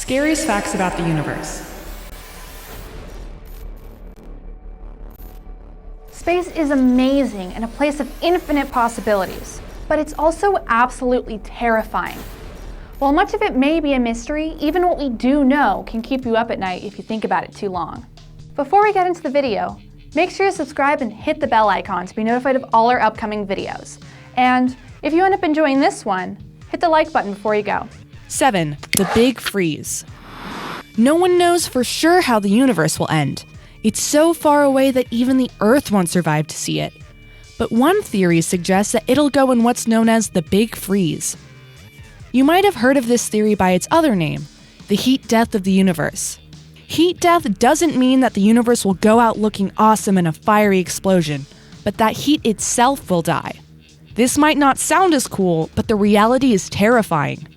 Scariest facts about the universe. Space is amazing and a place of infinite possibilities, but it's also absolutely terrifying. While much of it may be a mystery, even what we do know can keep you up at night if you think about it too long. Before we get into the video, make sure to subscribe and hit the bell icon to be notified of all our upcoming videos. And if you end up enjoying this one, hit the like button before you go. 7. The Big Freeze. No one knows for sure how the universe will end. It's so far away that even the Earth won't survive to see it. But one theory suggests that it'll go in what's known as the Big Freeze. You might have heard of this theory by its other name, the heat death of the universe. Heat death doesn't mean that the universe will go out looking awesome in a fiery explosion, but that heat itself will die. This might not sound as cool, but the reality is terrifying.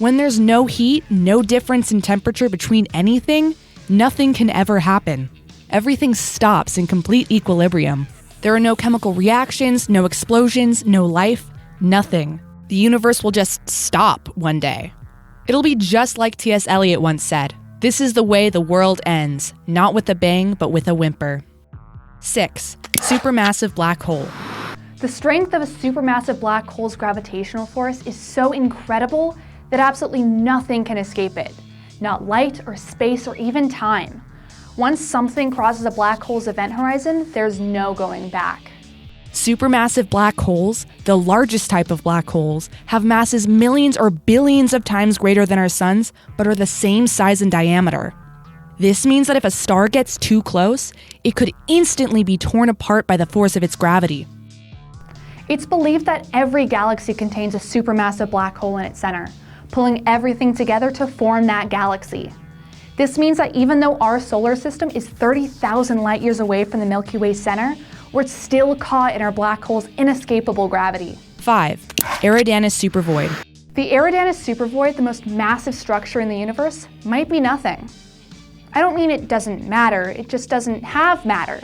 When there's no heat, no difference in temperature between anything, nothing can ever happen. Everything stops in complete equilibrium. There are no chemical reactions, no explosions, no life, nothing. The universe will just stop one day. It'll be just like T.S. Eliot once said, "This is the way the world ends, not with a bang, but with a whimper." 6. Supermassive black hole. The strength of a supermassive black hole's gravitational force is so incredible that absolutely nothing can escape it. Not light or space or even time. Once something crosses a black hole's event horizon, there's no going back. Supermassive black holes, the largest type of black holes, have masses millions or billions of times greater than our sun's, but are the same size and diameter. This means that if a star gets too close, it could instantly be torn apart by the force of its gravity. It's believed that every galaxy contains a supermassive black hole in its center, pulling everything together to form that galaxy. This means that even though our solar system is 30,000 light years away from the Milky Way center, we're still caught in our black hole's inescapable gravity. 5. Eridanus supervoid. The Eridanus supervoid, the most massive structure in the universe, might be nothing. I don't mean it doesn't matter, it just doesn't have matter.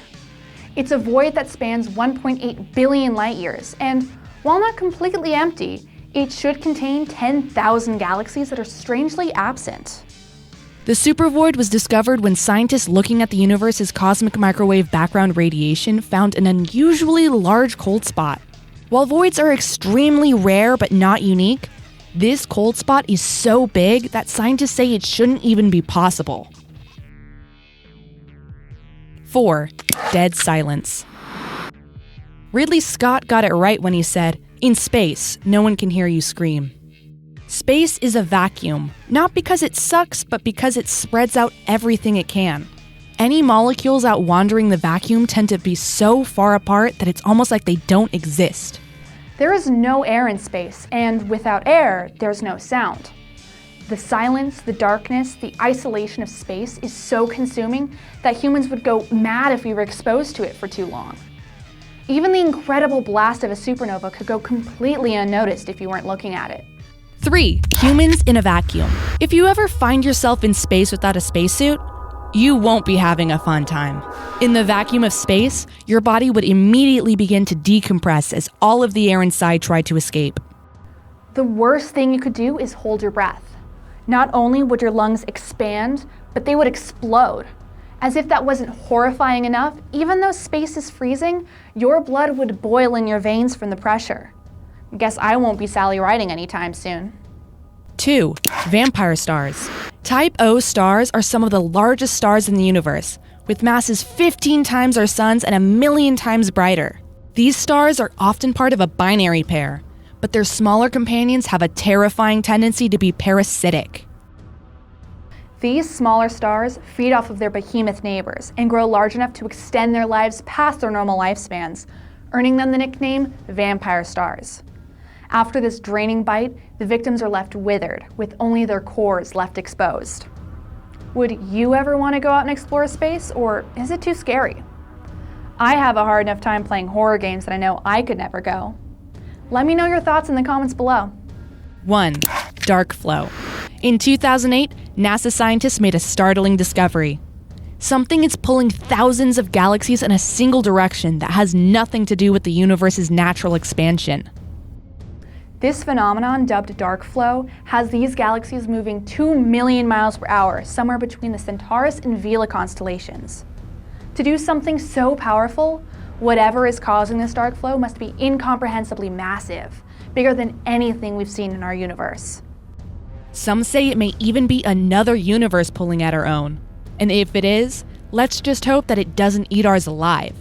It's a void that spans 1.8 billion light years, and while not completely empty, it should contain 10,000 galaxies that are strangely absent. The supervoid was discovered when scientists looking at the universe's cosmic microwave background radiation found an unusually large cold spot. While voids are extremely rare but not unique, this cold spot is so big that scientists say it shouldn't even be possible. 4. Dead silence. Ridley Scott got it right when he said, "In space, no one can hear you scream." Space is a vacuum, not because it sucks, but because it spreads out everything it can. Any molecules out wandering the vacuum tend to be so far apart that it's almost like they don't exist. There is no air in space, and without air, there's no sound. The silence, the darkness, the isolation of space is so consuming that humans would go mad if we were exposed to it for too long. Even the incredible blast of a supernova could go completely unnoticed if you weren't looking at it. 3. Humans in a vacuum. If you ever find yourself in space without a spacesuit, you won't be having a fun time. In the vacuum of space, your body would immediately begin to decompress as all of the air inside tried to escape. The worst thing you could do is hold your breath. Not only would your lungs expand, but they would explode. As if that wasn't horrifying enough, even though space is freezing, your blood would boil in your veins from the pressure. Guess I won't be Sally Riding anytime soon. 2. Vampire stars. Type O stars are some of the largest stars in the universe, with masses 15 times our sun's and 1,000,000 times brighter. These stars are often part of a binary pair, but their smaller companions have a terrifying tendency to be parasitic. These smaller stars feed off of their behemoth neighbors and grow large enough to extend their lives past their normal lifespans, earning them the nickname vampire stars. After this draining bite, the victims are left withered, with only their cores left exposed. Would you ever want to go out and explore space, or is it too scary? I have a hard enough time playing horror games that I know I could never go. Let me know your thoughts in the comments below. 1. Dark flow. In 2008, NASA scientists made a startling discovery. Something is pulling thousands of galaxies in a single direction that has nothing to do with the universe's natural expansion. This phenomenon, dubbed dark flow, has these galaxies moving 2 million miles per hour, somewhere between the Centaurus and Vela constellations. To do something so powerful, whatever is causing this dark flow must be incomprehensibly massive, bigger than anything we've seen in our universe. Some say it may even be another universe pulling at our own. And if it is, let's just hope that it doesn't eat ours alive.